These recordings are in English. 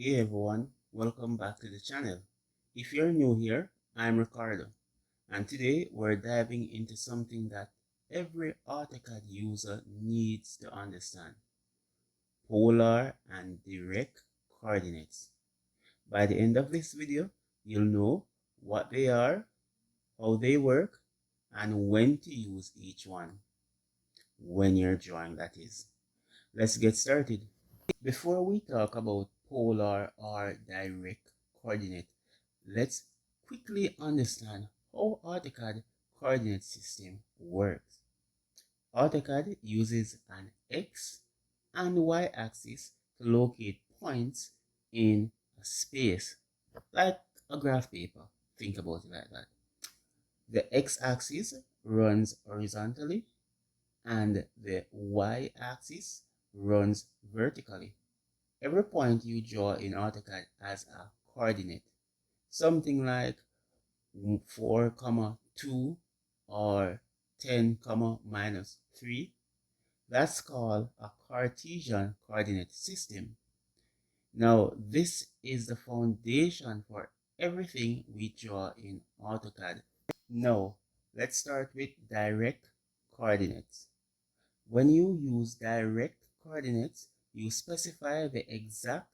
Hey everyone, welcome back to the channel. If you're new here, I'm Ricardo, and today we're diving into something that every AutoCAD user needs to understand: polar and direct coordinates. By the end of this video, you'll know what they are, how they work, and when to use each one, when you're drawing, that is. Let's get started. Before we talk about polar or direct coordinate, let's quickly understand how AutoCAD coordinate system works. AutoCAD uses an X and Y axis to locate points in a space, like a graph paper. Think about it like that. The X axis runs horizontally and the Y axis runs vertically. Every point you draw in AutoCAD has a coordinate, something like 4, 2 or 10, minus 3. That's called a Cartesian coordinate system. Now, this is the foundation for everything we draw in AutoCAD. Now, let's start with direct coordinates. When you use direct coordinates, you specify the exact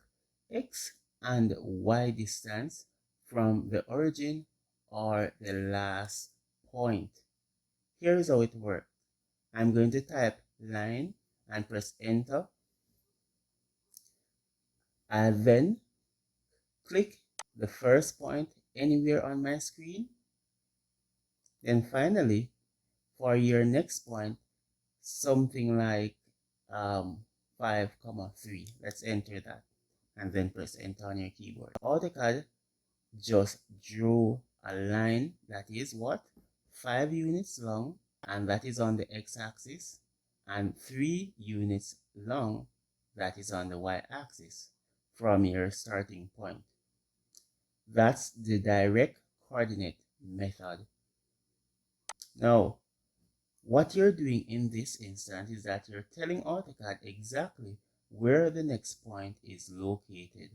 x and y distance from the origin or the last point. Here's how it works. I'm going to type line and press enter. I then click the first point anywhere on my screen. Then finally, for your next point, something like um, 5, 3. Let's enter that and then press enter on your keyboard. AutoCAD just drew a line that is what? 5 units long, and that is on the x-axis, and 3 units long, that is on the y-axis from your starting point. That's the direct coordinate method. Now, what you're doing in this instance is that you're telling AutoCAD exactly where the next point is located.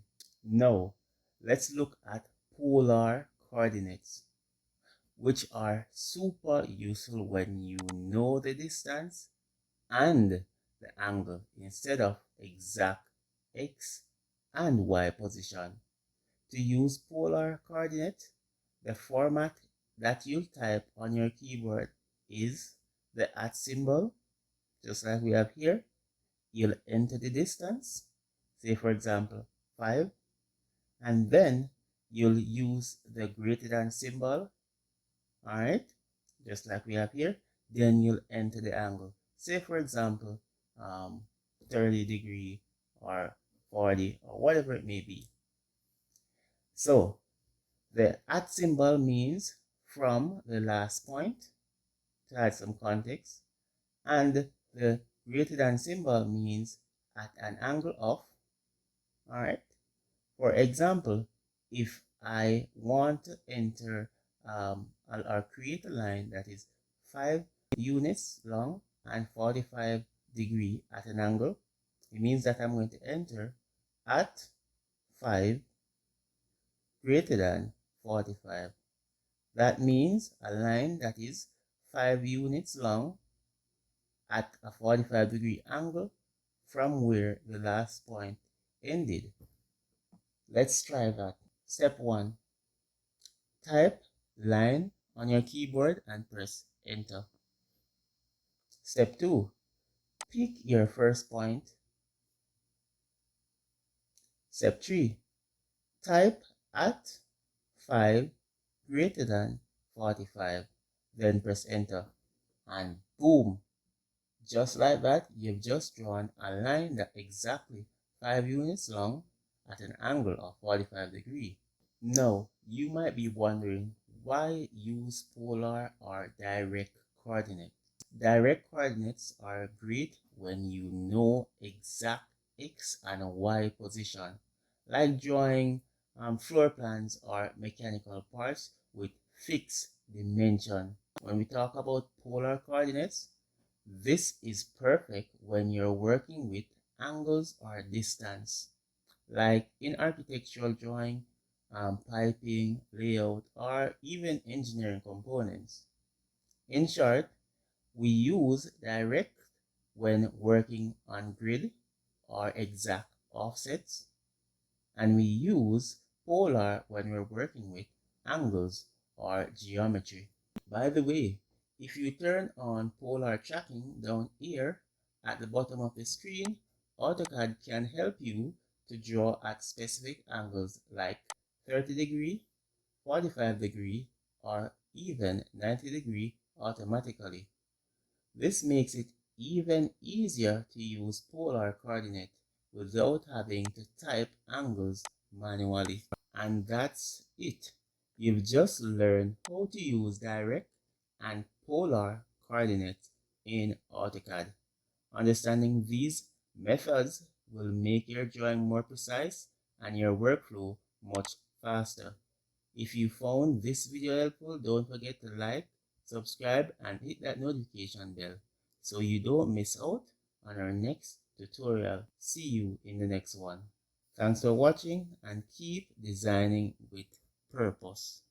Now, let's look at polar coordinates, which are super useful when you know the distance and the angle instead of exact x and y position. To use polar coordinate, the format that you'll type on your keyboard is the @ symbol, just like we have here. You'll enter the distance, say for example 5, and then you'll use the greater than symbol, all right, just like we have here. Then you'll enter the angle, say for example 30 degree or 40 or whatever it may be. So the @ symbol means from the last point, to add some context, and the greater than symbol means at an angle of. All right. For example, if I want to enter or create a line that is 5 units long and 45 degree at an angle, it means that I'm going to enter at 5 greater than 45. That means a line that is 5 units long at a 45-degree angle from where the last point ended. Let's try that. Step 1. Type line on your keyboard and press enter. Step 2. Pick your first point. Step 3. Type at 5 greater than 45. Then press enter. And boom! Just like that, you've just drawn a line that exactly 5 units long at an angle of 45 degrees. Now, you might be wondering, why use polar or direct coordinate? Direct coordinates are great when you know exact x and y position, like drawing floor plans or mechanical parts with fixed dimension. When we talk about polar coordinates, this is perfect when you're working with angles or distance, like in architectural drawing, piping, layout, or even engineering components. In short, we use direct when working on grid or exact offsets, and we use polar when we're working with angles or geometry. By the way, if you turn on polar tracking down here at the bottom of the screen, AutoCAD can help you to draw at specific angles like 30-degree, 45-degree, or even 90-degree automatically. This makes it even easier to use polar coordinate without having to type angles manually. And that's it. You've just learned how to use direct and polar coordinates in AutoCAD. Understanding these methods will make your drawing more precise and your workflow much faster. If you found this video helpful, don't forget to like, subscribe, and hit that notification bell so you don't miss out on our next tutorial. See you in the next one. Thanks for watching and keep designing with purpose.